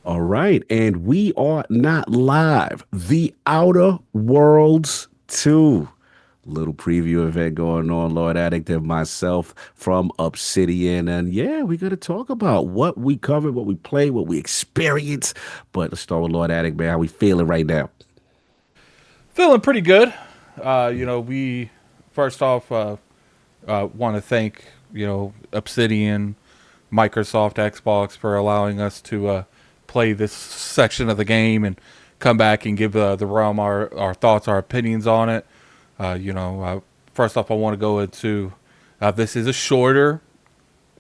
All right, and we are not live. The Outer Worlds 2. Little preview event going on, Lord Addict and myself from Obsidian. And yeah, we're going to talk about what we covered, what we played, what we experienced. But let's start with Lord Addict, man. How we feeling right now? Feeling pretty good. We first off want to thank Obsidian, Microsoft, Xbox for allowing us to play this section of the game and come back and give the realm our thoughts, our opinions on it. Uh, you know, uh, First off, I want to go into this is a shorter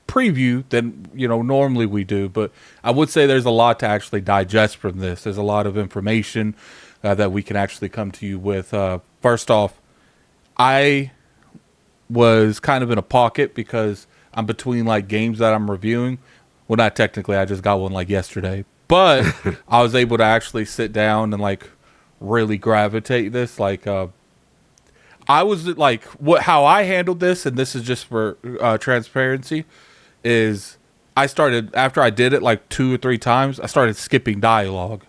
preview than normally we do, but I would say there's a lot to actually digest from this. There's a lot of information that we can actually come to you with. First off, I was kind of in a pocket because I'm between like games that I'm reviewing. Well, not technically, I just got one like yesterday, but I was able to actually sit down and like really gravitate this. I was like, what how I handled this, and this is just for transparency, is I started after I did it like two or three times. I started skipping dialogue,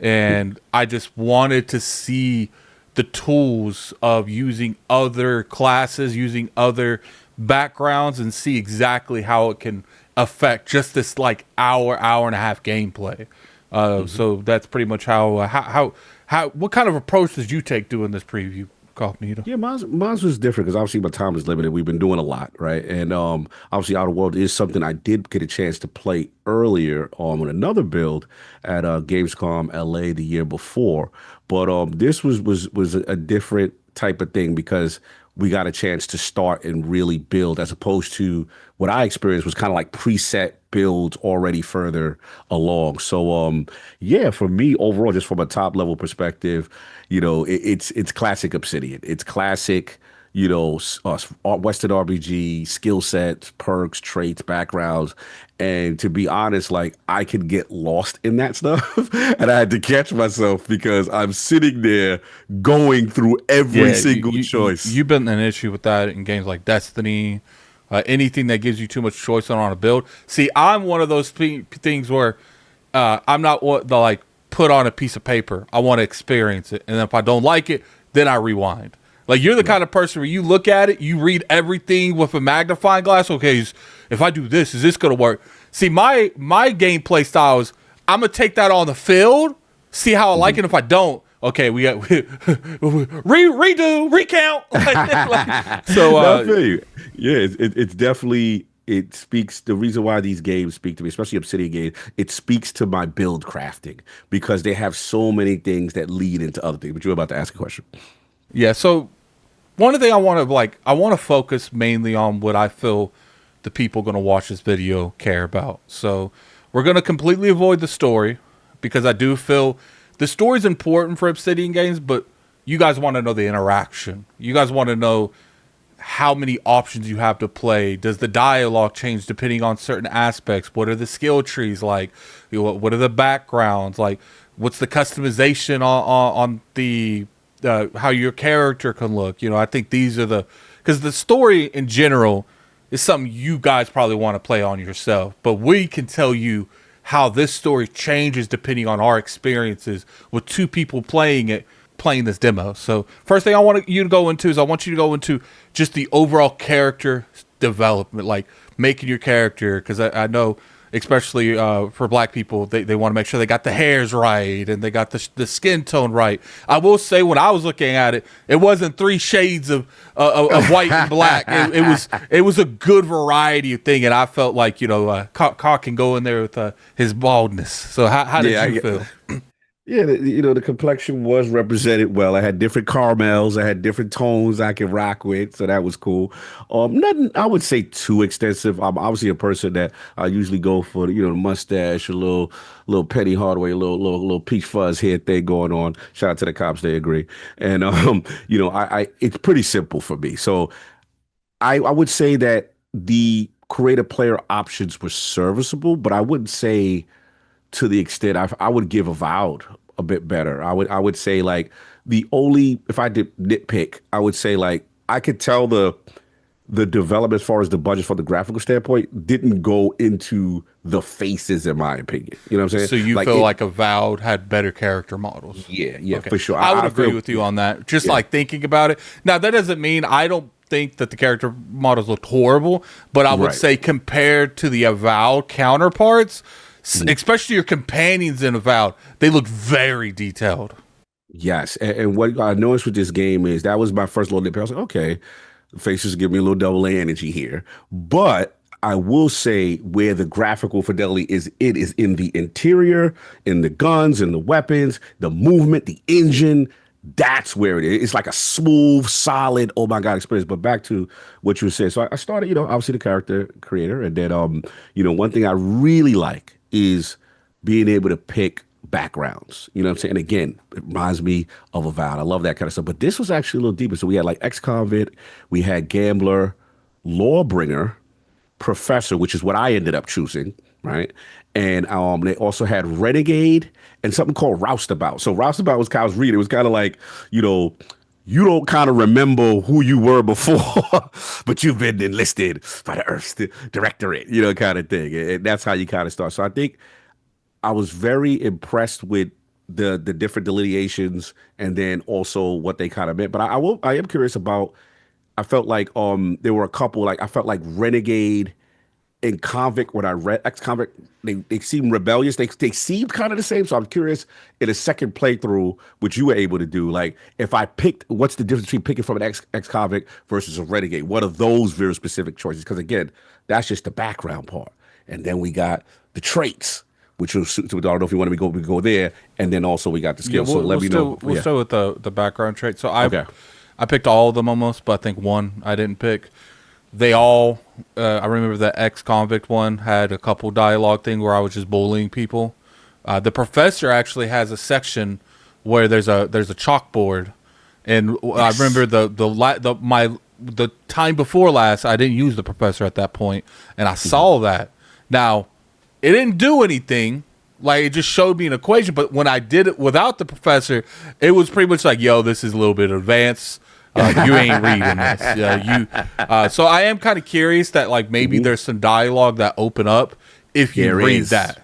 and I just wanted to see the tools of using other classes, using other backgrounds, and see exactly how it can affect just this like hour and a half gameplay. Mhm. So that's pretty much how what kind of approach did you take doing this preview, Cognito? Yeah, mine's was different because obviously my time is limited. We've been doing a lot, right? And obviously, Outer World is something I did get a chance to play earlier on another build at Gamescom LA the year before. But this was a different type of thing because we got a chance to start and really build as opposed to what I experienced was kind of like preset builds already further along. So yeah, for me overall, just from a top level perspective, it's classic Obsidian. It's classic, Western RPG skill sets, perks, traits, backgrounds. And to be honest, like I could get lost in that stuff. And I had to catch myself because I'm sitting there going through every Yeah, single choice. you've been an issue with that in games like Destiny, anything that gives you too much choice on a build. See, I'm one of those things where I'm not what the like put on a piece of paper. I want to experience it, and if I don't like it, then I rewind. Like you're the Right. kind of person where you look at it, you read everything with a magnifying glass. Okay, if I do this, is this gonna work? See, my gameplay style is I'm gonna take that on the field, see how I like Mhm. it. If I don't, okay, we got redo, recount. So, No, I feel you. Yeah, it's definitely it speaks the reason why these games speak to me, especially Obsidian games. It speaks to my build crafting because they have so many things that lead into other things. But you're about to ask a question. yeah. So one thing I want to focus mainly on what I feel the people going to watch this video care about. So we're going to completely avoid the story because I do feel the story is important for Obsidian games, but you guys want to know the interaction. You guys want to know how many options you have to play. Does the dialogue change depending on certain aspects? What are the skill trees like? What are the backgrounds like? What's the customization on the how your character can look? I think these are the because the story in general is something you guys probably want to play on yourself, but we can tell you how this story changes depending on our experiences with two people playing this demo. So first thing I want you to go into is I want you to go into just the overall character development, like making your character, because I know especially for black people they want to make sure they got the hairs right and they got the skin tone right. I will say when I was looking at it, it wasn't three shades of white and black. It was a good variety of thing, and I felt like Cock can go in there with his baldness. So how did Yeah, I you get. feel? Yeah, the complexion was represented well. I had different caramels. I had different tones I could rock with, so that was cool. Nothing I would say too extensive. I'm obviously a person that I usually go for, the mustache, a little Penny Hardaway, a little peach fuzz hair thing going on. Shout out to the cops, they agree. And I it's pretty simple for me. So I would say that the creator player options were serviceable, but I wouldn't say to the extent I would give Avowed a bit better. I would say like the only if I did nitpick, I would say like I could tell the development as far as the budget from the graphical standpoint didn't go into the faces, in my opinion. You know what I'm saying? So you Like feel it, like Avowed had better character models? yeah, Okay, for sure. I would I agree feel, with you yeah, on that. Just yeah. like thinking about it. Now that doesn't mean I don't think that the character models looked horrible, but I would Right. say compared to the Avowed counterparts, Mm. especially your companions in Avowed, they look very detailed. Yes. And what I noticed with this game is that was my first little nip. I was like, okay, faces give me a little double A energy here. But I will say where the graphical fidelity is, it is in the interior, in the guns, in the weapons, the movement, the engine. That's where it is. It's like a smooth, solid, oh my God experience. But back to what you were saying. So I started, obviously the character creator. And then, one thing I really like is being able to pick backgrounds. You know what I'm saying? And again, it reminds me of Avowed. I love that kind of stuff. But this was actually a little deeper. So we had like ex-convict, we had gambler, lawbringer, professor, which is what I ended up choosing, right? And they also had renegade and something called roustabout. So roustabout was kind of reading. It was kind of like, you know, you don't kind of remember who you were before, but you've been enlisted by the Earth's Directorate, kind of thing. And that's how you kind of start. So I think I was very impressed with the different delineations and then also what they kind of meant. But I am curious about. I felt like there were a couple like I felt like Renegade and Convict when I read ex-convict they seemed rebellious. They seemed kind of the same. So I'm curious in a second playthrough, which you were able to do. Like if I picked, what's the difference between picking from an ex-convict versus a renegade? What are those very specific choices? Because again, that's just the background part, and then we got the traits, which was, I don't know if you want to go there, and then also we got the Yeah, skills. So let me know. we'll Yeah. start with the background trait. So Okay. I picked all of them almost, but I think one I didn't pick. They all I remember the ex-convict one had a couple dialogue thing where I was just bullying people. The professor actually has a section where there's a chalkboard, and I Yes. remember the time before last I didn't use the professor at that point, and I saw that. Now it didn't do anything. Like it just showed me an equation, but when I did it without the professor, it was pretty much like, "Yo, this is a little bit advanced. You ain't reading this." So I am kind of curious that like maybe Mhm. there's some dialogue that open up if you There read is. that.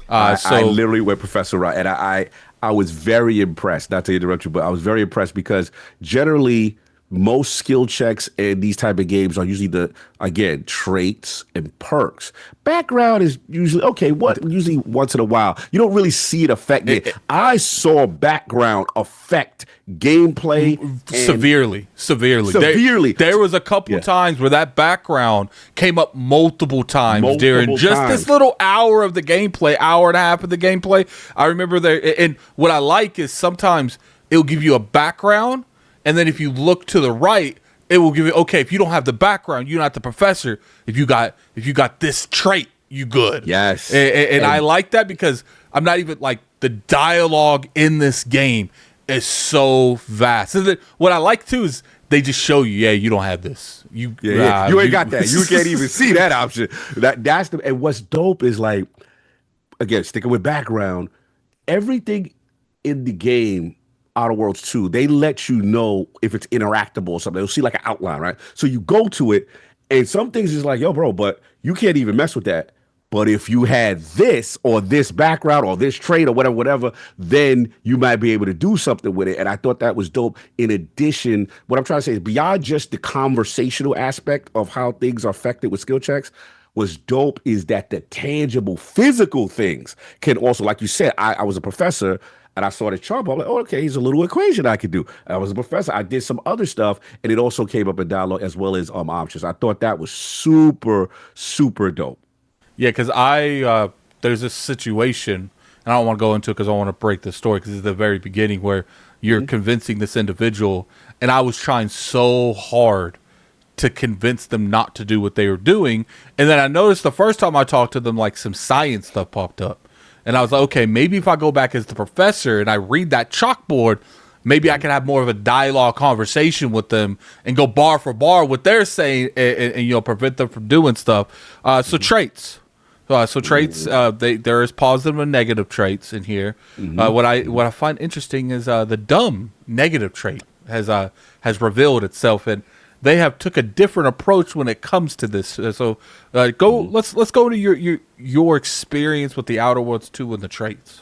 I So literally went Professor Right, and I was very impressed. Not to interrupt you, but I was very impressed because generally most skill checks in these type of games are usually the again traits and perks. Background is usually okay. What usually once in a while you don't really see it affect it. it, I saw background affect gameplay and severely. severely. There was a couple Yeah, times where that background came up multiple times during multiple just this times. little hour of the gameplay, hour and a half of the gameplay. I remember there, and what I like is sometimes it'll give you a background, and then if you look to the right, it will give you okay. If you don't have the background, you're not the professor. If you got this trait, you good. Yes, And I and like that because I'm not even like the dialogue in this game is so vast. So what I like too is they just show you, yeah, you don't have this. yeah. You ain't got that. You can't even see that option. That's the and what's dope is like again, sticking with background, everything in the game, Outer Worlds 2, they let you know if it's interactable or something. They'll see like an outline, right? So you go to it, and some things is like, yo, bro, but you can't even mess with that. But if you had this or this background or this trait or whatever, then you might be able to do something with it. And I thought that was dope. In addition, what I'm trying to say is beyond just the conversational aspect of how things are affected with skill checks, was dope is that the tangible physical things can also, like you said, I was a professor and I saw the chart. I'm like, oh, okay, here's a little equation I could do. I was a professor. I did some other stuff, and it also came up in dialogue as well as options. I thought that was super, super dope. Yeah, because there's this situation, and I don't want to go into it because I want to break the story because it's the very beginning where you're Mhm. convincing this individual, and I was trying so hard to convince them not to do what they were doing, and then I noticed the first time I talked to them, like some science stuff popped up, and I was like, okay, maybe if I go back as the professor and I read that chalkboard, maybe I can have more of a dialogue conversation with them and go bar for bar what they're saying, and prevent them from doing stuff. So traits. So traits, there is positive and negative traits in here. Hmm. What I find interesting is the dumb negative trait has revealed itself, and they have took a different approach when it comes to this. So go Mhm. let's go to your experience with the Outer Worlds 2 and the traits.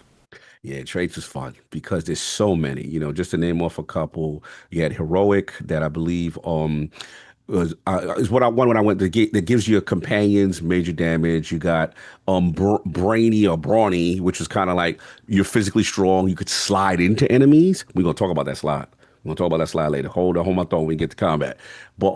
Yeah, traits is fun because there's so many. Just to name off a couple, you had heroic that I believe is what I want when I went to get that gives your companions major damage. You got brainy or brawny, which is kind of like you're physically strong. You could slide into enemies. We're gonna talk about that slide. We're gonna talk about that slide later. Hold my thought when we get to combat. But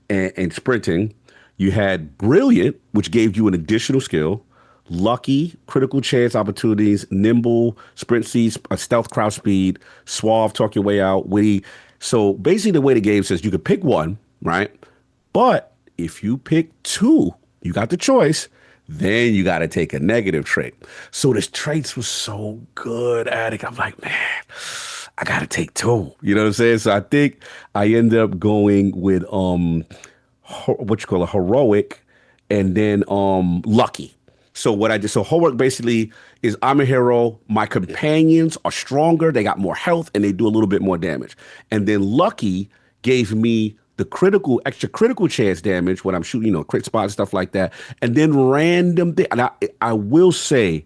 and sprinting, you had brilliant, which gave you an additional skill. Lucky, critical chance opportunities, nimble, sprint speed, stealth crouch speed, suave, talk your way out, witty. So basically, the way the game says you could pick one, right? But if you pick two, you got the choice. Then you got to take a negative trait. So this traits was so good at it. I'm like, man, I got to take two. You know what I'm saying? So I think I end up going with what you call a heroic, and then lucky. So what I did, so heroic basically is I'm a hero. My companions are stronger. They got more health and they do a little bit more damage. And then lucky gave me the extra critical chance damage when I'm shooting, crit spot and stuff like that. And then random thing. And I will say,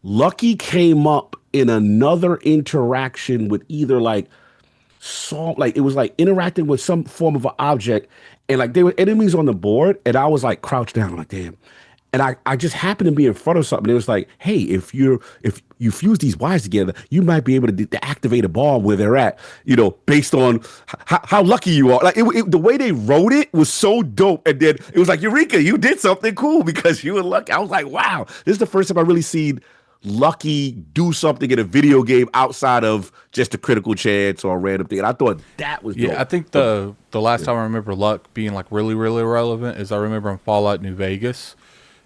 lucky came up in another interaction with either like saw like it was like interacting with some form of an object, and like there were enemies on the board and I was like crouched down like damn, and I just happened to be in front of something. It was like, hey, if you fuse these wires together, you might be able to activate a bomb where they're at, based on how lucky you are. Like the way they wrote it was so dope, and then it was like, Eureka, you did something cool because you were lucky. I was like, wow, this is the first time I really seen lucky do something in a video game outside of just a critical chance or a random thing. And I thought that was Yeah, I dope. think But the last yeah. time I remember luck being like really really relevant is I remember in Fallout New Vegas.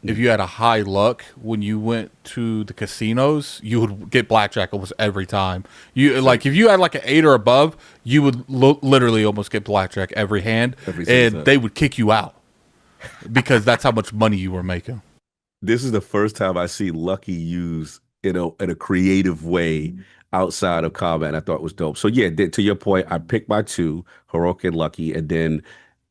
If you had a high luck when you went to the casinos, you would get blackjack almost every time. You Same. like if you had like an 8 or above, you would literally almost get blackjack every hand, Every single and time. they would kick you out because that's how much money you were making. This is the first time I see Lucky used in a creative way outside of combat. And I thought it was dope. So yeah, to your point, I picked my two, Heroic and Lucky, and then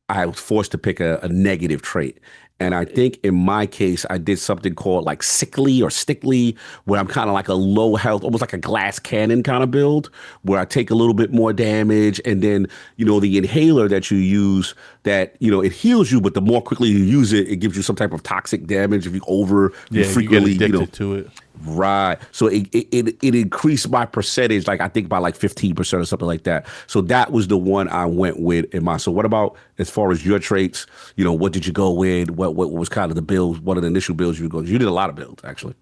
I was forced to pick a negative trait. And I think in my case, I did something called like sickly or stickly, where I'm kind of like a low health, almost like a glass cannon kind of build, where I take a little bit more damage. And then, the inhaler that you use, that, it heals you, but the more quickly you use it, it gives you some type of toxic damage if you Yeah, you get frequently, addicted to it. right. So it increased my percentage, like I think by like 15% or something like that. So that was the one I went with in my. So what about as far as your traits? What did you go with? What was kind of the build? What are the initial builds you were going? You did a lot of builds actually.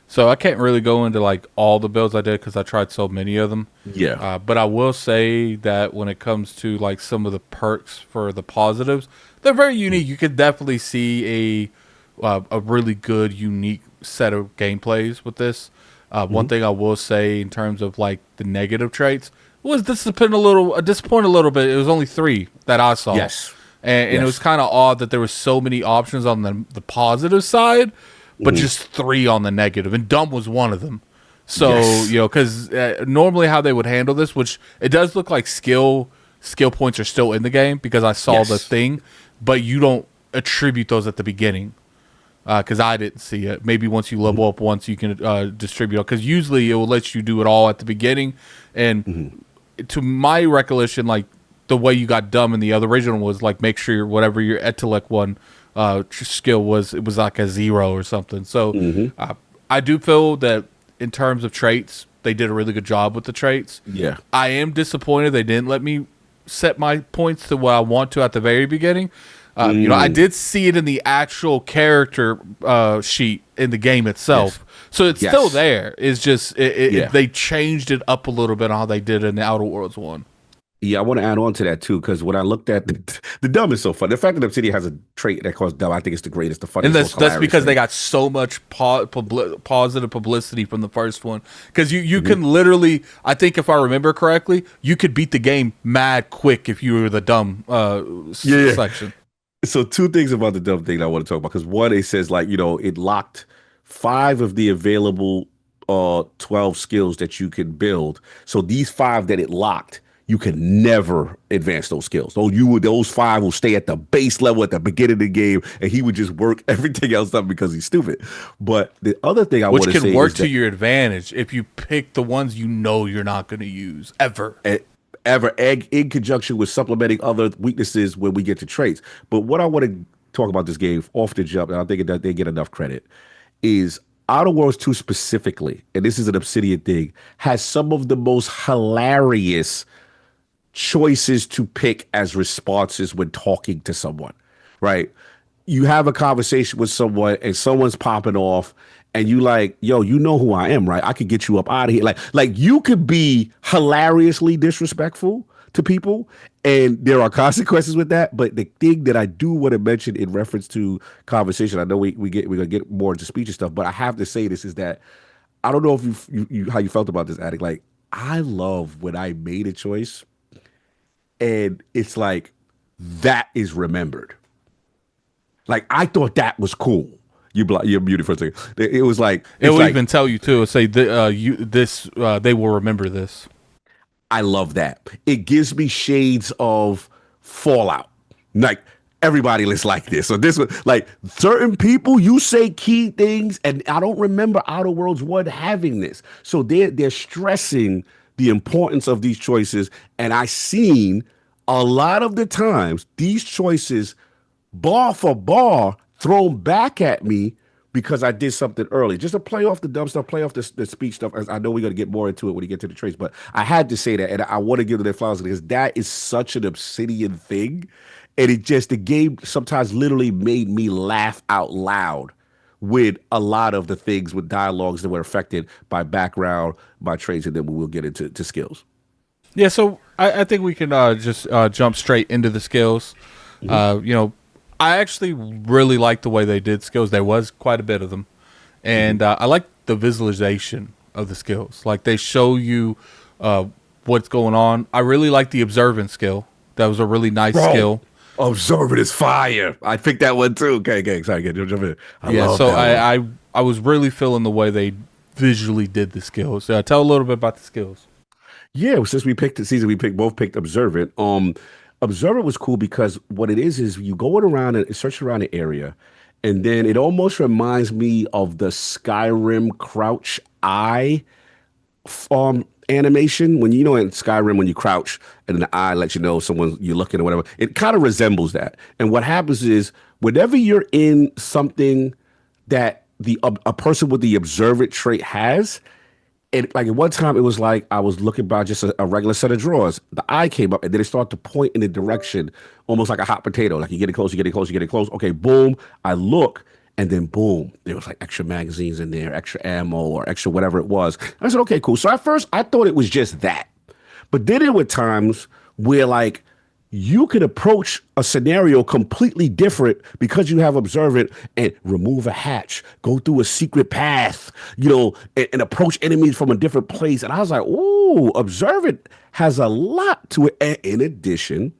So I can't really go into like all the builds I did because I tried so many of them. Yeah. But I will say that when it comes to like some of the perks for the positives, they're very unique. You could definitely see a really good, unique set of gameplays with this. One Hmm. thing I will say in terms of like the negative traits was disappointed a little bit. It was only three that I saw, Yes. and it was Yes. kind of odd that there was so many options on the positive side, but Hmm. just three on the negative, and dumb was one of them. So Yes. because normally how they would handle this, which it does look like skill points are still in the game because I saw the Yes. thing, but you don't attribute those at the beginning because I didn't see it. Maybe once you Hmm. level up, once you can distribute. Because usually it will let you do it all at the beginning, and Hmm. to my recollection, like the way you got dumb in the other original was like make sure whatever your intellect one skill was, it was like a 0 or something. So Hmm. I do feel that in terms of traits, they did a really good job with the traits. Yeah. I am disappointed they didn't let me set my points to what I want to at the very beginning. I Mm. did see it in the actual character sheet in the game Yes. itself, so it's still Yes. there. It's just Yeah. they changed it up a little bit on how they did it in the Outer Worlds one. Yeah, I want to add on to that too, because when I looked at the dumb is so fun. The fact that Obsidian has a trait that calls dumb, I think it's the greatest, the And funniest, that's most hilarious because they thing. got so much positive publicity from the first one. Because you Hmm. can literally, I think if I remember correctly, you could beat the game mad quick if you were the dumb Yeah, yeah. section. So two things about the dumb thing that I want to talk about, because one, it says like, it locked five of the available 12 skills that you can build. So these five that it locked, you can never advance those skills. Those five will stay at the base level at the beginning of the game, and he would just work everything else up because he's stupid. But the other thing I Which want to can say work is to that your advantage if you pick the ones you know you're not going to use ever. e- ever egg in conjunction with supplementing other weaknesses when we get to traits. But what I want to talk about this game off the jump, and I think that they get enough credit, is Outer Worlds 2 specifically, and this is an Obsidian thing, has some of the most hilarious choices to pick as responses when talking to someone, right? You have a conversation with someone and someone's popping off and you like, yo, you know who I am, right? I could get you up out of here. Like you could be hilariously disrespectful to people and there are consequences with that. But the thing that I do want to mention in reference to conversation, I know we're gonna get more into speech and stuff, but I have to say this is that I don't know if you how you felt about this, Addict. Like I love when I made a choice and it's like that is remembered. Like I thought that was cool. You're muted for a second. It was like It it's will like even tell you too. Say they will remember this. I love that. It gives me shades of Fallout. Like everybody looks like this. So this was like certain people. You say key things, and I don't remember Outer Worlds one having this. So they're stressing the importance of these choices, and I seen a lot of the times these choices bar for bar thrown back at me because I did something early. Just to play off the dumb stuff, play off the speech stuff. As I know we're going to get more into it when we get to the traits, but I had to say that, and I want to give them their flowers because that is such an Obsidian thing, and the game sometimes literally made me laugh out loud with a lot of the things with dialogues that were affected by background, by traits, and then we will get into to skills. Yeah, so I think we can just jump straight into the skills. You know, I actually really like the way they did skills. There was quite a bit of them, and I like the visualization of the skills. Like they show you what's going on. I really like the observant skill. That was a really nice Bro, skill. Observant is fire. I picked that one too. Okay, sorry, jump in. I Yeah, love so that one. I was really feeling the way they visually did the skills. Tell a little bit about the skills. Yeah, well, since we picked the season, we both picked Observant. Observant was cool because what it is you going around and searching around the area, and then it almost reminds me of the Skyrim Crouch Eye animation when you know in Skyrim when you crouch and the eye lets you know someone you're looking or whatever. It kind of resembles that. And what happens is whenever you're in something that a person with the observant trait has, and like at one time, it was like I was looking by just a regular set of drawers. The eye came up, and then it started to point in a direction, almost like a hot potato. Like you're getting close, you're getting close, you're getting close. Okay, boom. I look, and then boom, there was like extra magazines in there, extra ammo, or extra whatever it was. I said, okay, cool. So at first, I thought it was just that, but then there were times where like you could approach a scenario completely different because you have observant and remove a hatch, go through a secret path, and approach enemies from a different place. And I was like, ooh, observant has a lot to it. And in addition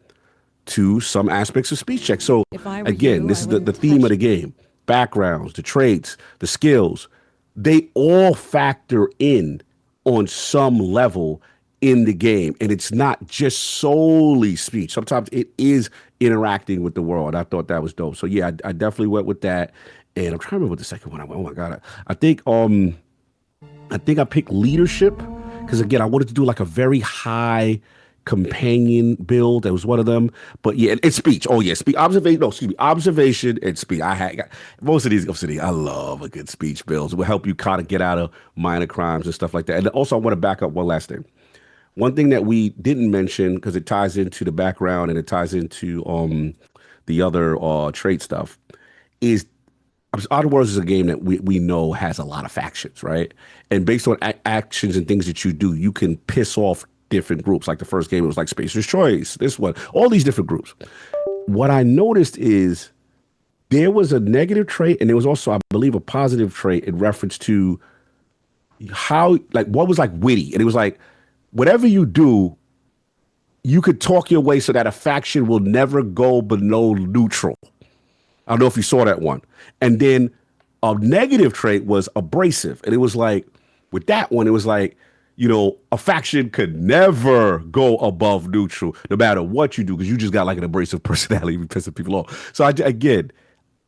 to some aspects of speech check. So If I were again, you, this I is the wouldn't theme of touch. the game. Backgrounds, the traits, the skills, they all factor in on some level in the game. And it's not just solely speech. Sometimes it is interacting with the world. I thought that was dope. So yeah, I definitely went with that. And I'm trying to remember what the second one I went. Oh my God. I think I picked leadership because again, I wanted to do like a very high companion build. That was one of them. But yeah, and speech. Oh yeah, speech. Observation. No, excuse me. Observation and speech. Most of these obsidian. I love a good speech build. It will help you kind of get out of minor crimes and stuff like that. And also, I want to back up one last thing. One thing that we didn't mention because it ties into the background and it ties into the other trait stuff is Outer Worlds is a game that we know has a lot of factions, right? And based on actions and things that you do, you can piss off different groups. Like the first game, it was like Spacer's Choice, this one, all these different groups. What I noticed is there was a negative trait and there was also, I believe, a positive trait in reference to how, like, what was like witty. And it was like, whatever you do, you could talk your way so that a faction will never go below neutral. I don't know if you saw that one. And then a negative trait was abrasive. And it was like, with that one, it was like, a faction could never go above neutral, no matter what you do, because you just got like an abrasive personality, pissing people off. So again,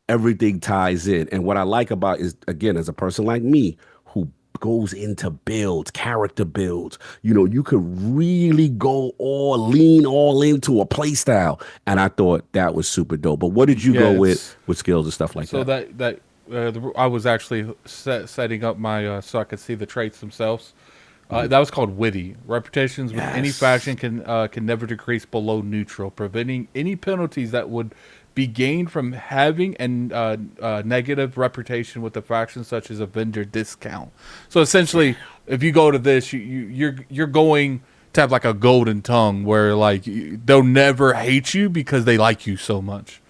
everything ties in. And what I like about is, again, as a person like me who goes into builds, character builds, you could really lean all into a play style. And I thought that was super dope. But what did you Yeah, go it's with skills and stuff like so that? I was actually setting up my so I could see the traits themselves. Mhm. That was called Witty. Reputations with any Yes. faction can never decrease below neutral, preventing any penalties that would be gained from having an negative reputation with the faction, such as a vendor discount. So essentially, if you go to this, you're going to have like a golden tongue where like they'll never hate you because they like you so much.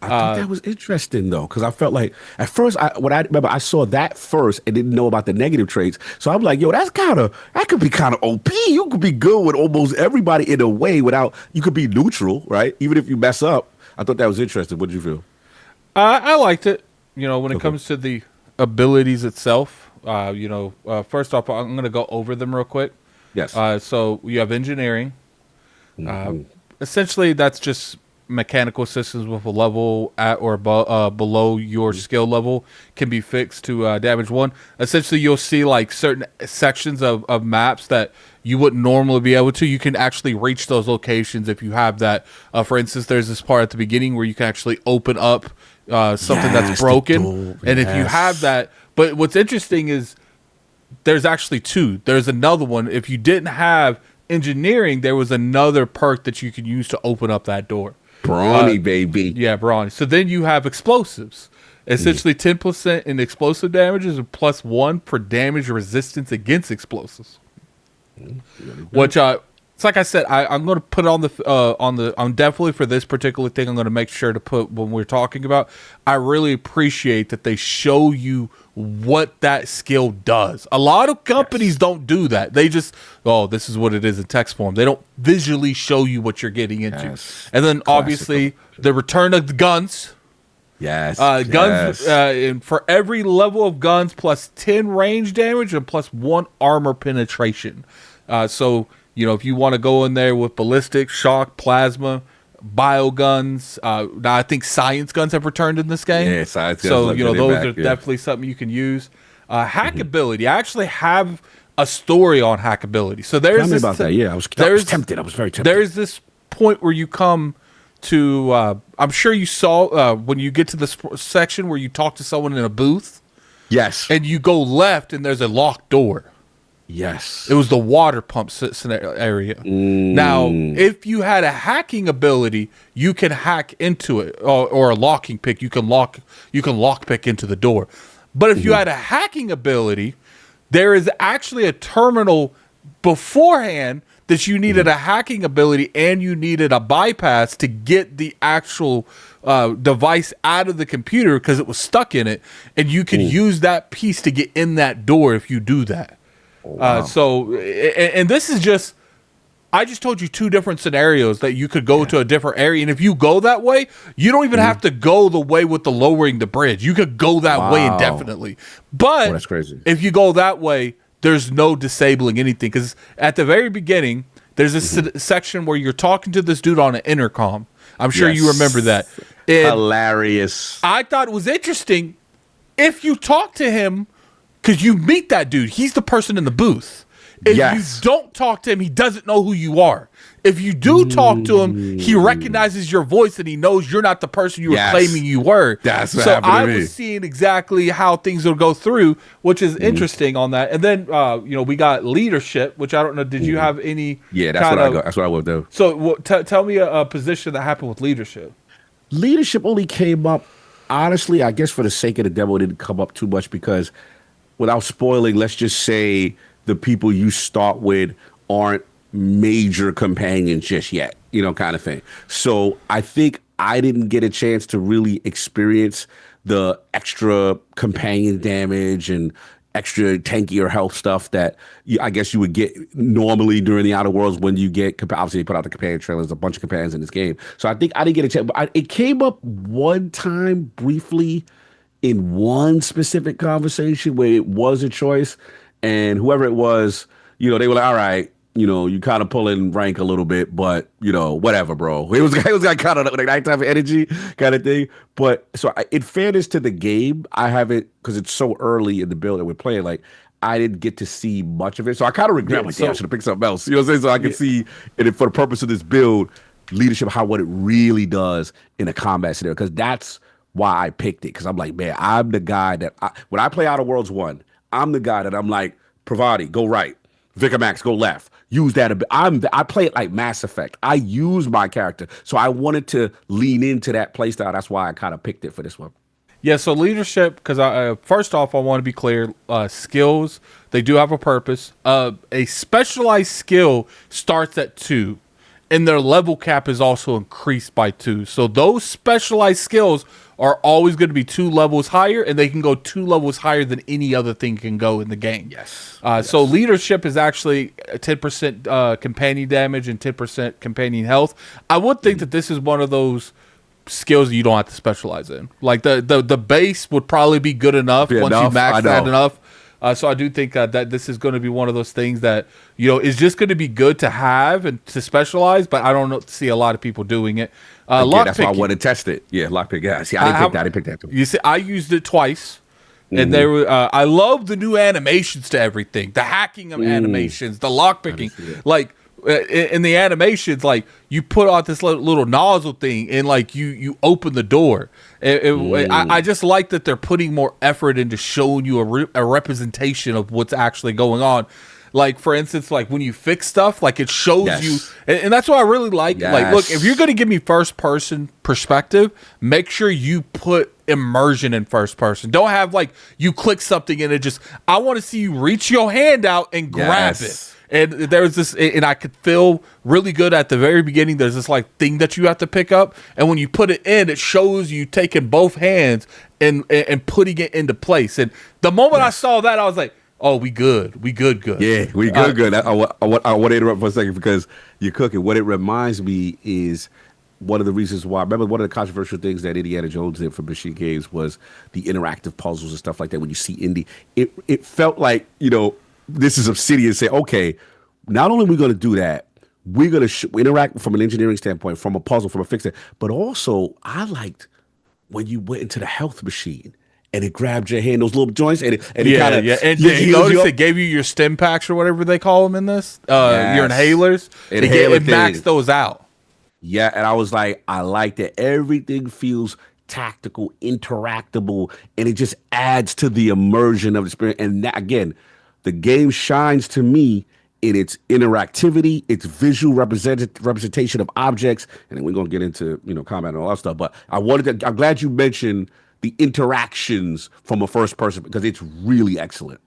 I thought that was interesting though, because I felt like at first, what I remember, I saw that first and didn't know about the negative traits. So I'm like, yo, that could be kind of OP. You could be good with almost everybody in a way without, you could be neutral, right? Even if you mess up. I thought that was interesting. What did you feel? I liked it. When it Okay. comes to the abilities itself, first off, I'm going to go over them real quick. Yes. So you have engineering. Uh, Hmm. Essentially, that's just mechanical systems with a level at or below your skill level can be fixed to damage one. Essentially, you'll see like certain sections of maps that you wouldn't normally be able to. You can actually reach those locations if you have that. For instance, there's this part at the beginning where you can actually open up something that's Yes, the broken, door. and if you have Yes. that, but what's interesting is there's actually two. There's another one. If you didn't have engineering, there was another perk that you could use to open up that door. Uh, Brawny, baby. yeah, brawny. So then you have explosives. Mm. Essentially 10% in explosive damages and plus one for damage resistance against explosives. Really good. Which it's like I said, I'm going to put it on the. I'm definitely for this particular thing. I'm going to make sure to put when we're talking about. I really appreciate that they show you what that skill does. A lot of companies Yes. don't do that. They just, oh, this is what it is in text form. They don't visually show you what you're getting into. Yes. And then Classical. obviously the return of the guns. Yes. Guns, Yes. and for every level of guns, plus 10 range damage and plus one armor penetration. So, if you want to go in there with ballistic, shock, plasma, bio guns, now I think science guns have returned in this game. Yeah, science guns So, like getting those are back. Yeah. definitely something you can use. Hackability. I actually have a story on hackability. So Tell there's me this, about that. Yeah, I was there's, tempted. I was very tempted. there's this point where you come to I'm sure you saw when you get to the section where you talk to someone in a booth Yes. and you go left and there's a locked door. Yes. It was the water pump scenario area. Now, Mm. if you had a hacking ability, you can hack into it, or a locking pick. You can lock pick into the door. But if you Mhm. had a hacking ability, there is actually a terminal beforehand that you needed Mhm. a hacking ability and you needed a bypass to get the actual device out of the computer because it was stuck in it, and you could Mm. use that piece to get in that door if you do that. Oh, wow. And this is just, I just told you two different scenarios that you could go Yeah. to a different area. And if you go that way, you don't even Mhm. have to go the way with the lowering the bridge. You could go that way Wow. indefinitely. Oh, But that's crazy. if you go that way, there's no disabling anything. Because at the very beginning, there's this section where you're talking to this dude on an intercom. I'm sure you remember that. Yes. And Hilarious. I thought it was interesting if you talk to him, because you meet that dude, he's the person in the booth. If Yes. you don't talk to him, he doesn't know who you are. If you do talk to him, he recognizes your voice and he knows you're not the person you were Yes. claiming you were. That's what So happened to I me. was seeing exactly how things would go through, which is interesting on that. And then we got leadership, which I don't know. Did you have any Yeah, that's kind what I of? go. That's what I would do. So tell me a position that happened with leadership. Leadership only came up, honestly, I guess for the sake of the demo, it didn't come up too much because without spoiling, let's just say the people you start with aren't major companions just yet, kind of thing. So I think I didn't get a chance to really experience the extra companion damage and extra tankier health stuff that I guess you would get normally during the Outer Worlds when you get, obviously they put out the companion trailers, a bunch of companions in this game. So I think I didn't get a chance, but it came up one time briefly in one specific conversation where it was a choice, and whoever it was, they were like, all right, you kind of pulling rank a little bit, but whatever, bro. It was like kind of like that type of energy kind of thing. But so in fairness to the game, I haven't because it's so early in the build that we're playing. Like I didn't get to see much of it, so I kind of regret. Yeah. I'm like, damn, I So should have picked something else. You know what I'm saying? So I can yeah, see, and for the purpose of this build, leadership, how what it really does in a combat scenario, because that's why I picked it. Because I'm like, man, I'm the guy that when I play Outer Worlds 1, I'm the guy that I'm like, Pravati, go right. Vicar Max, go left. Use that a bit. I play it like Mass Effect. I use my character. So I wanted to lean into that playstyle. That's why I kind of picked it for this one. yeah. So leadership, because first off, I want to be clear. Skills, they do have a purpose. A specialized skill starts at 2, and their level cap is also increased by 2. So those specialized skills are always going to be 2 levels higher, and they can go 2 levels higher than any other thing can go in the game. Yes. So Yes. leadership is actually 10% companion damage and 10% companion health. I would think that this is one of those skills that you don't have to specialize in. Like the base would probably be good enough Be once you enough? I max that know. enough. So I do think that this is going to be one of those things that is just going to be good to have and to specialize, but I don't see a lot of people doing it. Again, Lock that's why I picking. wanted to test it. Yeah, lockpick. Yeah. See, I didn't pick that too. You see, I used it twice, and Mm-hmm. they were. I love the new animations to everything. The hacking of animations, the lock picking, like in the animations, like you put out this little nozzle thing, and like you open the door. I just like that they're putting more effort into showing you a representation of what's actually going on. Like for instance, like when you fix stuff, like it shows Yes. you, and that's what I really like. Like, look, if Yes. you're going to give me first person perspective, make sure you put immersion in first person. Don't have like you click something and it just. I want to see you reach your hand out and grab Yes. it. And there's this, and I could feel really good at the very beginning. There's this like thing that you have to pick up, and when you put it in, it shows you taking both hands and putting it into place. And the moment I saw that, I was like, "Oh, we good, good." Yeah, we good. I want to interrupt for a second because you're cooking. What it reminds me is one of the reasons why. Remember, one of the controversial things that Indiana Jones did for Machine Games was the interactive puzzles and stuff like that. When you see Indy, it felt like this is Obsidian saying, okay, not only are we going to do that, we're going to interact from an engineering standpoint, from a puzzle, from a fixer, but also I liked when you went into the health machine and it grabbed your hand, those little joints, and it Yeah, kind of yeah. And did you notice it gave you your stim packs or whatever they call them in this? Your Yes. inhalers. Inhaler It maxed thing. those out. Yeah, and I was like, I like that everything feels tactical, interactable, and it just adds to the immersion of the experience. And that, again, the game shines to me in its interactivity, its visual representation of objects, and then we're gonna get into combat and all that stuff. But I'm glad you mentioned the interactions from a first person because it's really excellent.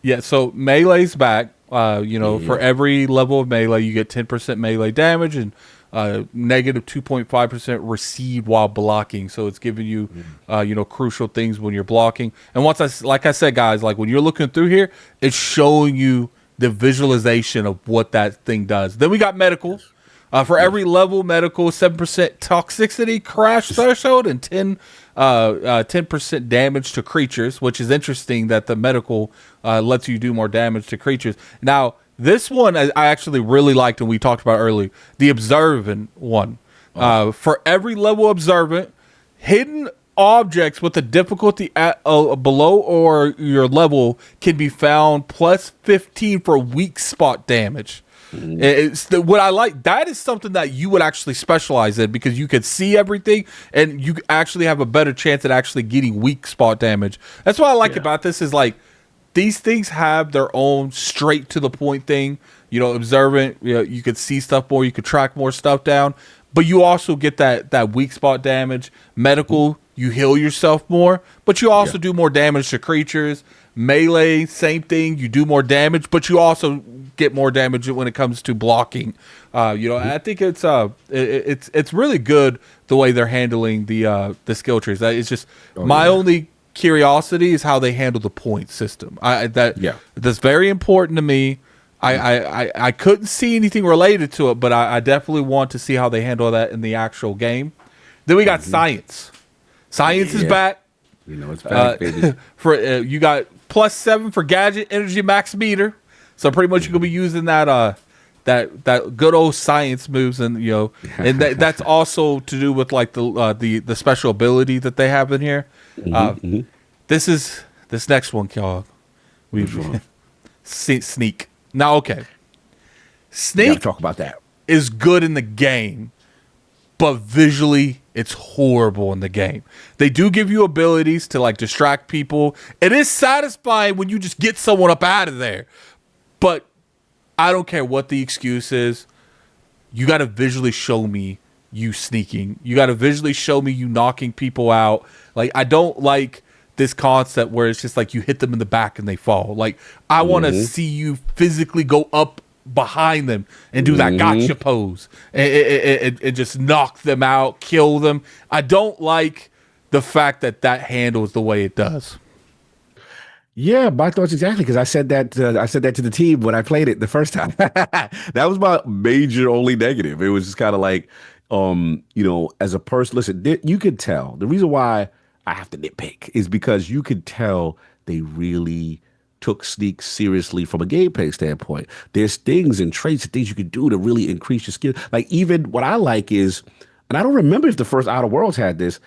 Yeah, so melee's back. For every level of melee, you get 10% melee damage and negative 2.5% received while blocking. So it's giving you, crucial things when you're blocking. And like I said, guys, like when you're looking through here, it's showing you the visualization of what that thing does. Then we got medical. For every level, medical 7% toxicity crash threshold and 10% damage to creatures, which is interesting that the medical lets you do more damage to creatures. Now, this one I actually really liked, and we talked about earlier, the Observant one. For every level Observant, hidden objects with a difficulty at below or your level can be found plus 15 for weak spot damage. What I like, that is something that you would actually specialize in because you could see everything and you actually have a better chance at actually getting weak spot damage. That's what I like about this is like these things have their own straight to the point thing. Observant, you could see stuff more, you could track more stuff down, but you also get that weak spot damage. Medical, you heal yourself more, but you also do more damage to creatures. Melee, same thing. You do more damage, but you also get more damage when it comes to blocking. I think it's really good the way they're handling the skill trees. It's just my only curiosity is how they handle the point system. That's very important to me. I couldn't see anything related to it, but I definitely want to see how they handle that in the actual game. Then we got science. Science is back. It's back, baby. You got +7 for gadget energy max meter, So pretty much you're gonna be using that good old science moves, and and that's also to do with like the special ability that they have in here. Uh, this next one, y'all. Which We one? sneak. Now, okay, We got to sneak talk about that. is good in the game, but visually it's horrible in the game. They do give you abilities to like distract people. It is satisfying when you just get someone up out of there, but I don't care what the excuse is. You got to visually show me you sneaking. You got to visually show me you knocking people out. Like, I don't like this concept where it's just like you hit them in the back and they fall. Like, I want to see you physically go up behind them and do that gotcha pose and just knock them out, kill them. I don't like the fact that handles the way it does. Yeah, my thoughts exactly because I said that to the team when I played it the first time. That was my major only negative. It was just kind of like, as a person, listen, you could tell the reason why I have to nitpick is because you could tell they really took sneak seriously from a gameplay standpoint. There's things and traits and things you can do to really increase your skill. Like even what I like is, and I don't remember if the first Outer Worlds had this.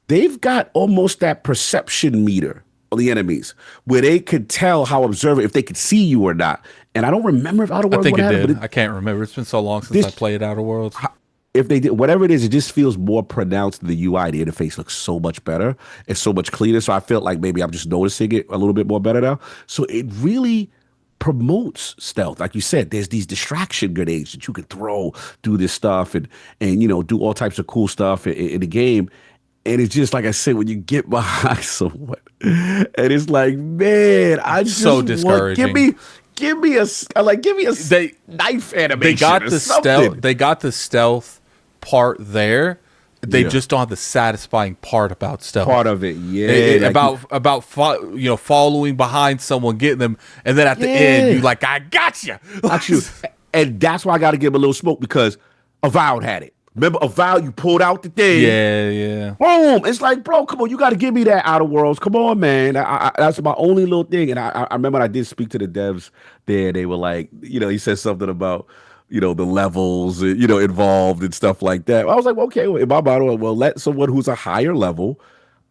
They've got almost that perception meter of the enemies where they could tell how observant if they could see you or not. And I don't remember if Outer I Worlds think would it have it, did. but I can't remember. It's been so long since I this played Outer Worlds. if they did whatever it is, it just feels more pronounced in the UI. The interface looks so much better. It's so much cleaner. So I felt like maybe I'm just noticing it a little bit more better now. So it really promotes stealth. Like you said, there's these distraction grenades that you can throw, do this stuff and do all types of cool stuff in the game. And it's just like I said, when you get behind someone, and it's like, man, I So just want discouraging. give me a They knife they animation got or the stealth. something. They got the stealth part there. They Yeah, just don't have the satisfying part about part stealth. of it. Yeah, like Following behind someone, getting them, and then at the end, yeah, you like, I got you. got you. And that's why I got to give him a little smoke because Avowed had it. Remember Avowed? You pulled out the thing. Yeah, yeah. Boom! It's like, bro, come on, you got to give me that Outer Worlds. Come on, man. That's my only little thing. And I remember I did speak to the devs there. They were like, he said something about, the levels, involved and stuff like that. I was like, well, okay, well, in my model, well, let someone who's a higher level,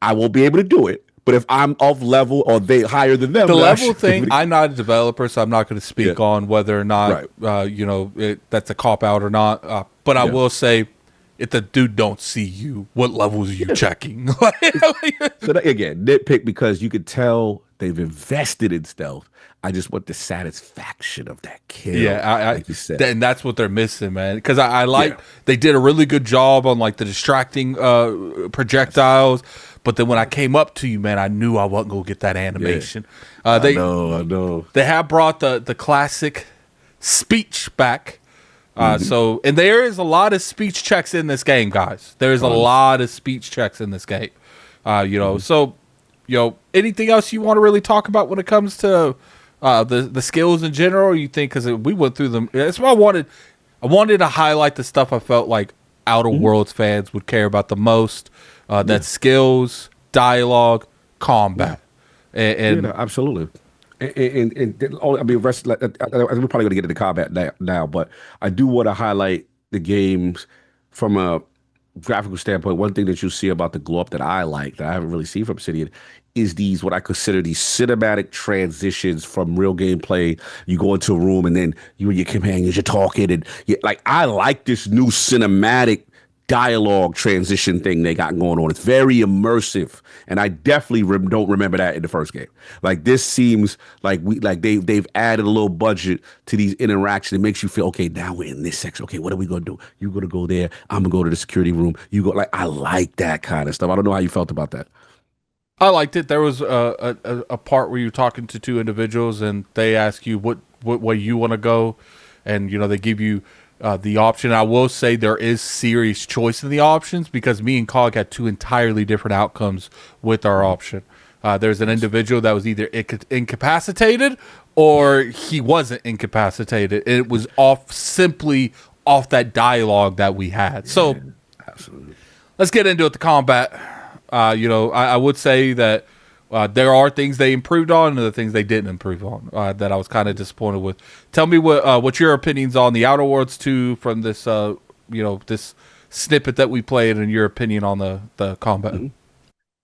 I won't be able to do it. But if I'm off level or they higher than them, The then I level should be thing, able to. I'm not a developer, so I'm not going to Yeah, speak on whether or not, right. that's a cop out or not. But I Yeah. will say, if the dude don't see you, what levels are you Yeah. checking? So that, again, nitpick because you could tell they've invested in stealth. I just want the satisfaction of that kill, Yeah, like you said. and that's what they're missing, man. Because I like Yeah. they did a really good job on like the distracting projectiles, but then when I came up to you, man, I knew I wasn't gonna get that animation. I know. They have brought the classic speech back. So and there is a lot of speech checks in this game, guys. There is a lot of speech checks in this game. So anything else you want to really talk about when it comes to the skills in general? Or you think because we went through them, that's what I wanted. I wanted to highlight the stuff I felt like Outer Worlds fans would care about the most. That's skills, dialogue, combat, and No, absolutely. I mean, we're probably going to get into combat now, but I do want to highlight the games from a graphical standpoint. One thing that you see about the glow up that I like that I haven't really seen from Obsidian is these what I consider these cinematic transitions from real gameplay. You go into a room and then you and your companions you're talking and like I like this new cinematic dialogue transition thing they got going on. It's very immersive, and I definitely don't remember that in the first game. Like this seems like they've added a little budget to these interactions. It makes you feel okay. Now we're in this section. Okay, what are we gonna do? You're gonna go there. I'm gonna go to the security room. You go like I like that kind of stuff. I don't know how you felt about that. I liked it. There was a part where you're talking to two individuals and they ask you what way you want to go, and they give you the option. I will say there is serious choice in the options because me and Cog had two entirely different outcomes with our option. There's an individual that was either incapacitated or he wasn't incapacitated. It was simply off that dialogue that we had. So Absolutely. let's get into it. The combat. I would say that there are things they improved on and the things they didn't improve on that I was kind of disappointed with. Tell me what your opinions on the Outer Worlds 2 from this this snippet that we played, and your opinion on the combat. Mhm.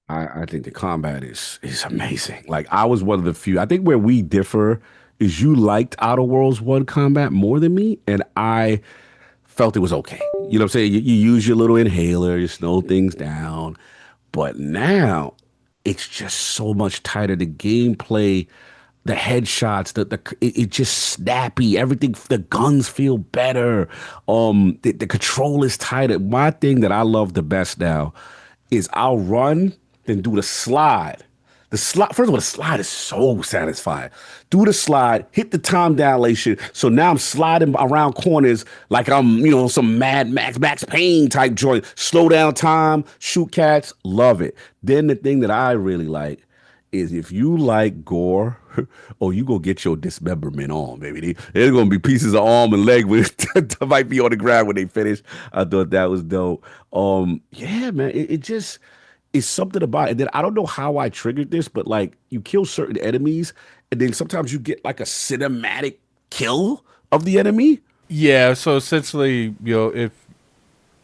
I think the combat is amazing. Like I was one of the few. I think where we differ is you liked Outer Worlds 1 combat more than me, and I felt it was okay. You know what I'm saying? You use your little inhaler, you slow things down. But now it's just so much tighter. The gameplay, the headshots, it just snappy. Everything, the guns feel better. The control is tighter. My thing that I love the best now is I'll run, then do the slide. The slide, first of all, the slide is so satisfying. Do the slide, hit the time dilation. So now I'm sliding around corners like I'm, some Mad Max Payne type joint. Slow down time, shoot cats, love it. Then the thing that I really like is if you like gore, oh, you go get your dismemberment on, baby. There's gonna be pieces of arm and leg with that might be on the ground when they finish. I thought that was dope. Yeah, man, it just is something about it. And then I don't know how I triggered this, but like you kill certain enemies, and then sometimes you get like a cinematic kill of the enemy. Yeah, so essentially, if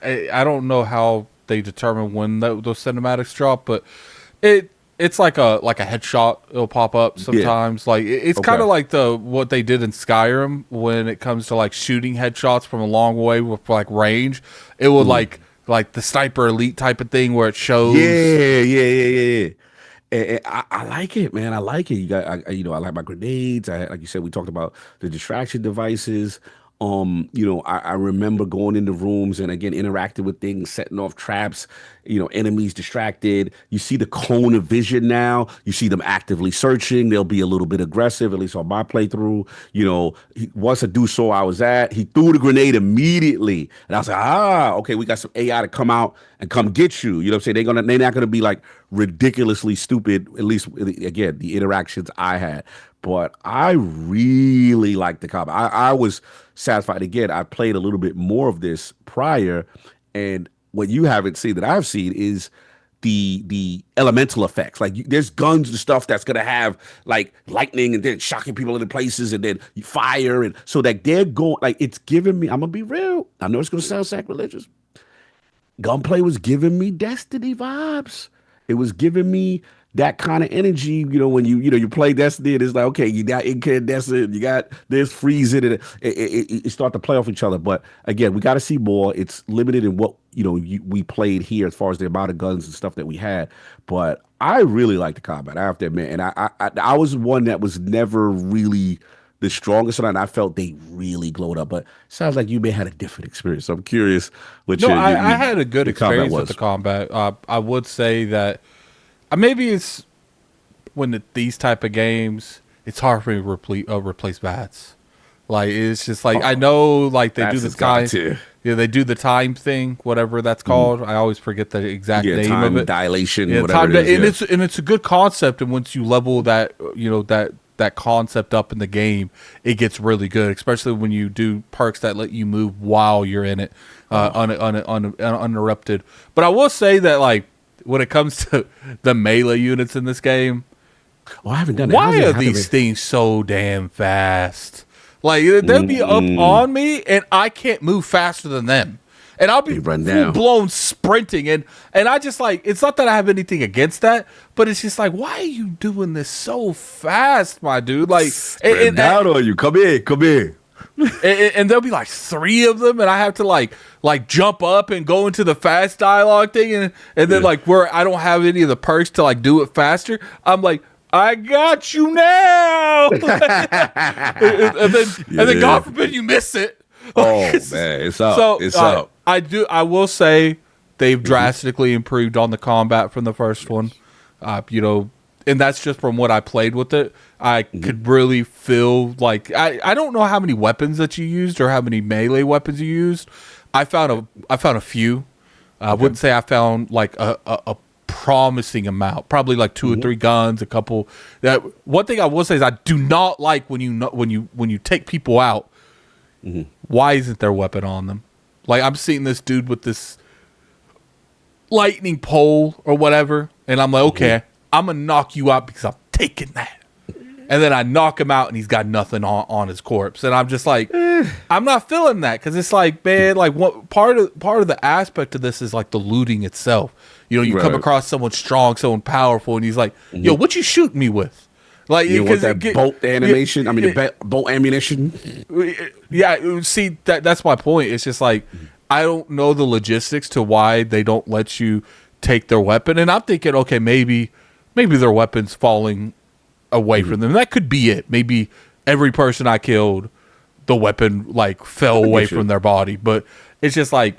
I don't know how they determine when those cinematics drop, but it's like a headshot. It'll pop up Yeah. sometimes. Like it's kind Okay. of like what they did in Skyrim when it comes to like shooting headshots from a long way with like range. It would Mm. like the sniper elite type of thing where it shows. Yeah. And I like it, man. I like it. You got, I like my grenades. Like you said, we talked about the distraction devices. I remember going into rooms and again interacting with things, setting off traps. Enemies distracted. You see the cone of vision now. You see them actively searching. They'll be a little bit aggressive, at least on my playthrough. Once a do so I was at, he threw the grenade immediately, and I was like, okay, we got some AI to come out and come get you. You know what I'm saying? They're not gonna be like ridiculously stupid. At least again, the interactions I had. But I really liked the combat. I was satisfied. Again, I played a little bit more of this prior, and what you haven't seen that I've seen is the elemental effects. Like there's guns and stuff that's gonna have like lightning and then shocking people into places and then fire, and so like they're going like it's giving me. I'm gonna be real. I know it's gonna sound sacrilegious. Gunplay was giving me Destiny vibes. It was giving me that kind of energy. When you play Destiny, and it's like, okay, you got incandescent, you got this freezing, and it start to play off each other. But again, we got to see more. It's limited in what we played here as far as the amount of guns and stuff that we had. But I really like the combat. I have to admit, and I was one that was never really the strongest one, and I felt they really glowed up. But sounds like you may have had a different experience. So I'm curious what No, I had a good your combat experience with the was. combat. I would say that maybe it's when these type of games, it's hard for me to replace bats. Like it's just like I Oh, know like they do that's the his god time, tier. yeah, they do the time thing, whatever that's Mhm. called. I always forget the exact Yeah, name of time it. dilation, Yeah, whatever time it is. and Yeah. it's a good concept. And once you level that concept up in the game, it gets really good. Especially when you do perks that let you move while you're in it, Oh, uninterrupted. But I will say that like when it comes to the melee units in this game, oh, I haven't done it. How's why it? are How's these it? things so damn fast? Like they'll be up Mm, on me and I can't move faster than them. And I'll be they run full down. blown sprinting and I just like it's not that I have anything against that, but it's just like why are you doing this so fast, my dude? Like Spread down on you. Come here. Come here. and there'll be like three of them and I have to like jump up and go into the fast dialogue thing and then Yeah. like where I don't have any of the perks to like do it faster, I'm like I got you now. And then Yeah. God forbid you miss it. Oh man, it's up. So It's up. I will say they've Mhm. drastically improved on the combat from the first one. And that's just from what I played with it. I could really feel like I don't know how many weapons that you used or how many melee weapons you used. I found a few. I wouldn't say I found like a promising amount. Probably like two or three guns, a couple. That one thing I will say is I do not like when you take people out. Why isn't there a weapon on them? Like I'm seeing this dude with this lightning pole or whatever, and I'm like, okay, I'm gonna knock you out because I'm taking that. And then I knock him out and he's got nothing on his corpse. And I'm just like, I'm not feeling that, because it's like, man, like what part of the aspect of this is like the looting itself. You know, you come across someone strong, someone powerful, and he's like, yo, what you shooting me with? Like, you want that bolt animation? I mean, the bolt ammunition. Yeah, see, that's my point. It's just like, I don't know the logistics to why they don't let you take their weapon. And I'm thinking, okay, maybe their weapon's falling away from them. That could be it. Maybe every person I killed, the weapon like fell away from their body. But it's just like,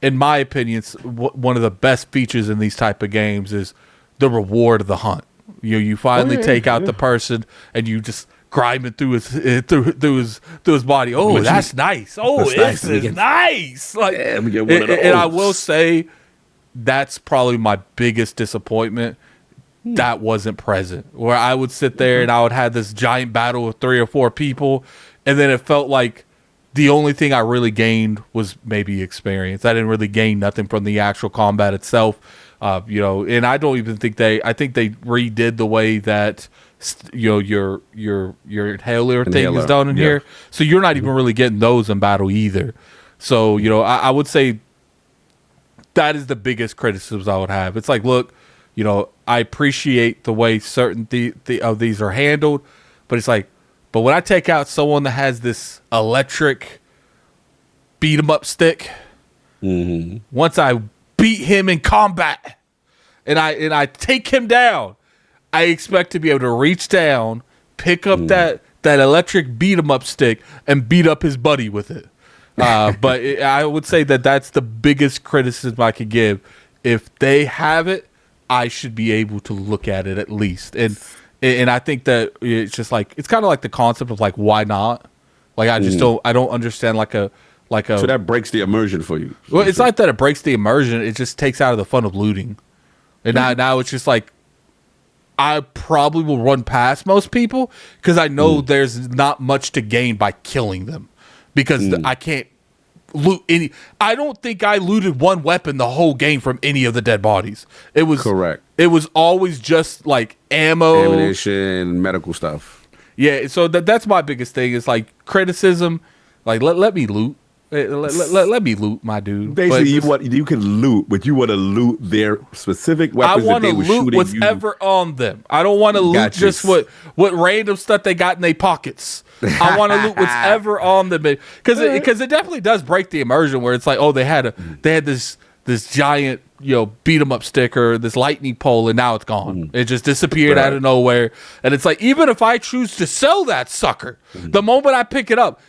in my opinion, one of the best features in these type of games is the reward of the hunt. You finally take out the person and you just grind it through his body. Oh, that's nice. Oh, this is nice. Like, let me get one of those. And I will say, that's probably my biggest disappointment. That wasn't present, where I would sit there and I would have this giant battle with 3 or 4 people, and then it felt like the only thing I really gained was maybe experience. I didn't really gain nothing from the actual combat itself, and I don't even think I think they redid the way that your inhaler thing is done in here, so you're not even really getting those in battle either. So I would say that is the biggest criticisms I would have. It's like, look, I appreciate the way certain of these are handled, but it's like, but when I take out someone that has this electric beat 'em up stick, once I beat him in combat and I take him down, I expect to be able to reach down, pick up that electric beat 'em up stick, and beat up his buddy with it. But I would say that that's the biggest criticism I could give. If they have it, I should be able to look at it at least. And I think that it's just like, it's kind of like the concept of like, why not? Like, I just don't understand so that breaks the immersion for you. Well, it's not that it breaks the immersion. It just takes out of the fun of looting. And now it's just like, I probably will run past most people because I know there's not much to gain by killing them, because I can't loot any. I don't think I looted one weapon the whole game from any of the dead bodies. It was correct. It was always just like ammo, ammunition, medical stuff. Yeah, so that's my biggest thing is like criticism. Like, let me loot. Let me loot, my dude. Basically, you can loot, but you want to loot their specific weapons. I want to loot what's ever on them. I don't want to loot just what random stuff they got in their pockets. I want to loot what's ever on them, because it definitely does break the immersion. Where it's like, oh, they had this giant beat 'em up sticker, this lightning pole, and now it's gone. It just disappeared out of nowhere. And it's like, even if I choose to sell that sucker, the moment I pick it up,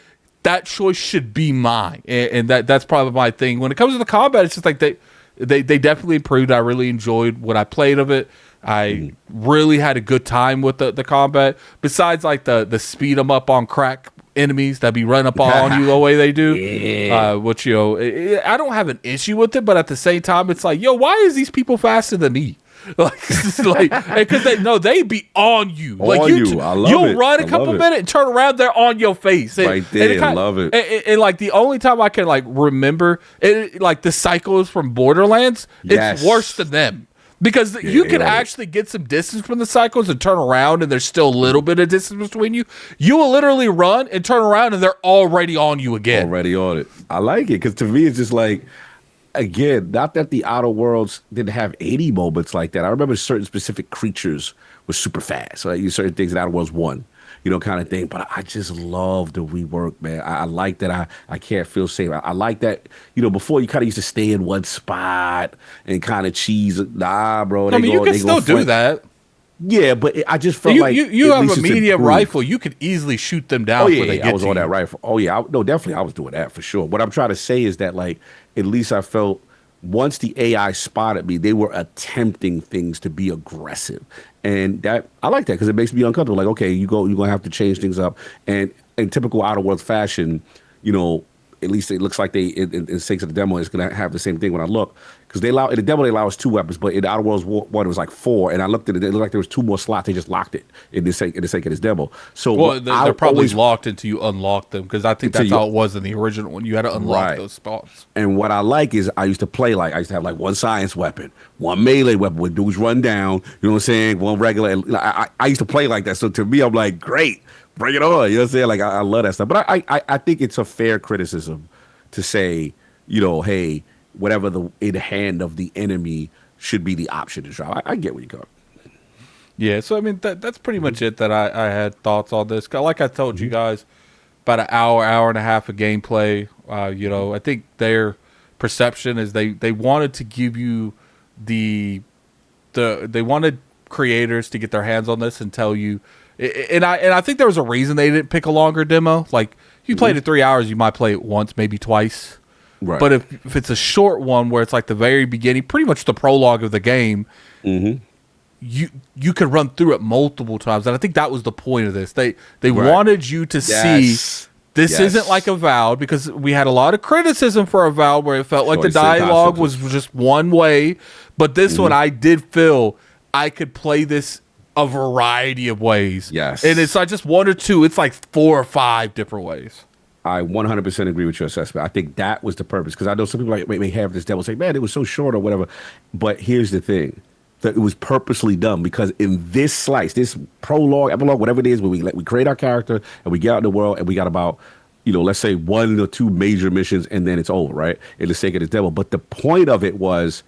that choice should be mine. And that's probably my thing. When it comes to the combat, it's just like they definitely improved. I really enjoyed what I played of it. I really had a good time with the combat. Besides like the speed 'em up on crack enemies that be running up on you the way they do. Which I don't have an issue with it, but at the same time, it's like, why is these people faster than me? Like, because they be on you. Like, you'll run a couple minutes and turn around, they're on your face. Right there, I love it. And like, the only time I can like remember it, like the cycles from Borderlands, it's worse than them. Because you can actually get some distance from the cycles and turn around, and there's still a little bit of distance between you. You will literally run and turn around, and they're already on you again. Already on it. I like it, because to me, it's just like, again, not that the Outer Worlds didn't have 80 moments like that. I remember certain specific creatures were super fast. So certain things in Outer Worlds 1, kind of thing. But I just love the rework, man. I like that I can't feel safe. I like that, before you kind of used to stay in one spot and kind of cheese. Nah, bro. You can still do that. Yeah, but I just felt like you have a medium rifle. You could easily shoot them down. Oh yeah, I was on that rifle. Oh yeah, no, definitely I was doing that for sure. What I'm trying to say is that, like, at least I felt once the AI spotted me, they were attempting things to be aggressive, and that I like that because it makes me uncomfortable. Like, okay, you're gonna have to change things up, and in typical Outer Worlds fashion, at least it looks like in Sakes of the demo, it's gonna have the same thing when I look, because they allow in the demo they allow us 2 weapons, but in the Outer Worlds one it was like 4, and I looked at it, it looked like there was 2 more slots. They just locked it in the sake of this demo. So what Well, I they're probably always locked until you unlock them, because I think until that's you how it was in the original one. You had to unlock right. those spots. And what I like is I used to have like one science weapon, one melee weapon with dudes run down. You know what I'm saying? One regular. And I used to play like that. So to me, I'm like, great, bring it on. You know what I'm saying? Like I love that stuff. But I think it's a fair criticism to say, hey, whatever the in hand of the enemy should be the option to try. I get where you go. Yeah, so I mean that's pretty much it that I had thoughts on this. Like I told you guys, about an hour and a half of gameplay. I think their perception is they wanted to give you they wanted creators to get their hands on this and tell you, and I think there was a reason they didn't pick a longer demo. Like if you played it 3 hours, you might play it once, maybe twice. Right. But if it's a short one where it's like the very beginning, pretty much the prologue of the game, you could run through it multiple times, and I think that was the point of this. They Right. wanted you to see this Yes. isn't like Avowed, because we had a lot of criticism for Avowed where it felt like the Choice and dialogue was consequences. just one way, but this one I did feel I could play this a variety of ways. Yes. And it's not just one or two, it's like 4 or 5 different ways. I 100% agree with your assessment. I think that was the purpose, because I know some people may have this devil say, man, it was so short or whatever. But here's the thing, that it was purposely done, because in this slice, this prologue, epilogue, whatever it is, where we create our character and we get out in the world and we got about, let's say 1 or 2 major missions and then it's over, right? In the sake of this devil. But the point of it was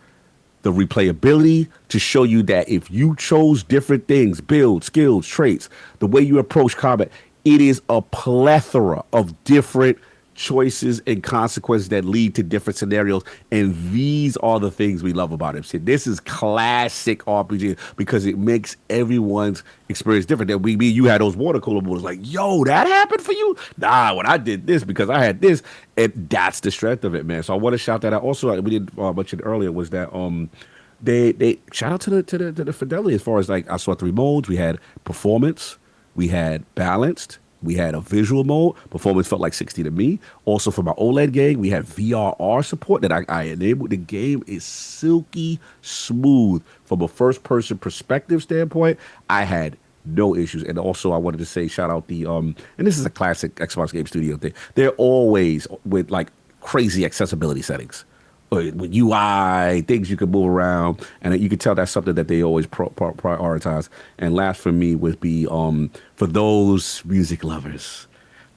the replayability, to show you that if you chose different things, build, skills, traits, the way you approach combat, it is a plethora of different choices and consequences that lead to different scenarios. And these are the things we love about it. This is classic RPG, because it makes everyone's experience different. That you had those water cooler boys like, yo, that happened for you? Nah, when I did this because I had this. And that's the strength of it, man. So I want to shout that out. Also, we didn't mention earlier was that they shout out to the fidelity, as far as, like, I saw 3 modes. We had performance, we had balanced, we had a visual mode. Performance felt like 60 to me. Also, for my OLED game, we had VRR support that I enabled. The game is silky smooth from a first-person perspective standpoint. I had no issues. And also, I wanted to say, shout out and this is a classic Xbox Game Studio thing. They're always with, like, crazy accessibility settings. With UI, things you can move around, and you can tell that's something that they always prioritize. And last for me would be for those music lovers,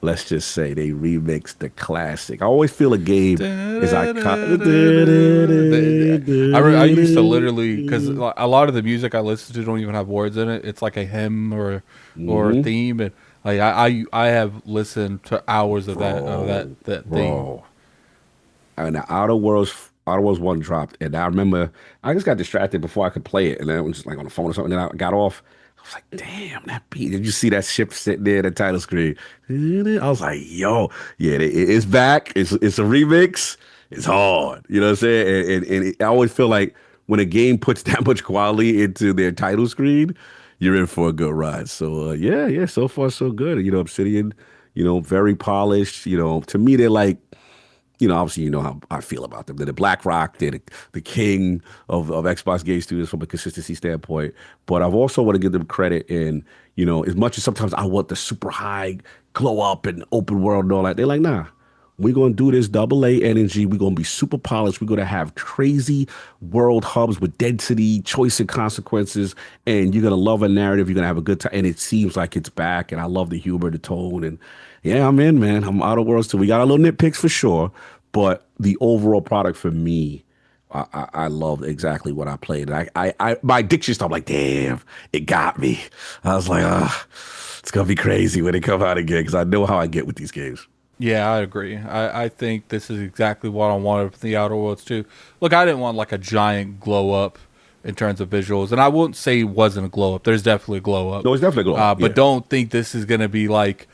let's just say they remixed the classic. I always feel a game is iconic. I used to literally, because a lot of the music I listen to don't even have words in it. It's like a hymn or a theme, and like I have listened to hours of that theme. Bro. And the Outer Worlds 1 dropped, and I remember I just got distracted before I could play it, and then I was just like on the phone or something. And then I got off. I was like, "Damn, that beat!" Did you see that ship sitting there, the title screen? I was like, "Yo, yeah, it's back. It's a remix. It's hard." You know what I'm saying? And I always feel like when a game puts that much quality into their title screen, you're in for a good ride. So yeah, so far so good. Obsidian, very polished. To me, they're like, obviously, how I feel about them. They're the BlackRock. They're the king of Xbox Game Studios from a consistency standpoint. But I've also want to give them credit in, as much as sometimes I want the super high glow up and open world and all that, they're like, nah, we're going to do this AA energy. We're going to be super polished. We're going to have crazy world hubs with density, choice, and consequences. And you're going to love a narrative. You're going to have a good time. And it seems like it's back. And I love the humor, the tone. And yeah, I'm in, man. I'm Outer Worlds too. We got a little nitpicks for sure. But the overall product for me, I love exactly what I played. My addiction stuff, I'm like, damn, it got me. I was like, it's going to be crazy when it come out again, because I know how I get with these games. Yeah, I agree. I think this is exactly what I wanted from the Outer Worlds too. Look, I didn't want like a giant glow up in terms of visuals, and I wouldn't say it wasn't a glow up. There's definitely a glow up. No, it's definitely a glow up. But don't think this is going to be like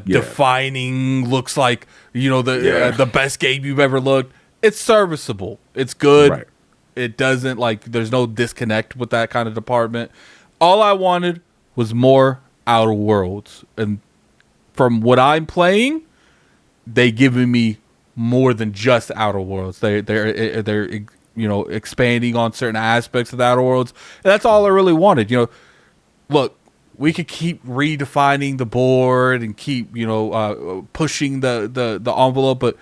defining. Looks like the best game you've ever looked. It's serviceable. It's good. Right. It doesn't there's no disconnect with that kind of department. All I wanted was more Outer Worlds, and from what I'm playing, they giving me more than just Outer Worlds. They're expanding on certain aspects of the Outer Worlds. And that's all I really wanted. Look, we could keep redefining the board and keep pushing the envelope, but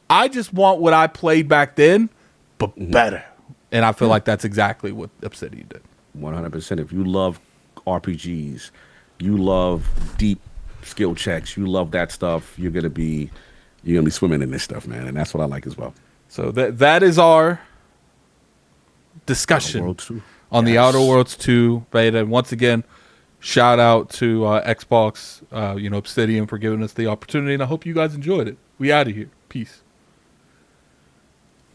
I just want what I played back then, but better. And I feel like that's exactly what Obsidian did. 100%. If you love RPGs, you love deep skill checks, you love that stuff, you're gonna be swimming in this stuff, man, and that's what I like as well. So that is our Outer discussion Worlds 2. on the Outer Yes. Worlds 2 beta. And once again, shout out to Xbox, Obsidian for giving us the opportunity, and I hope you guys enjoyed it. We out of here. Peace.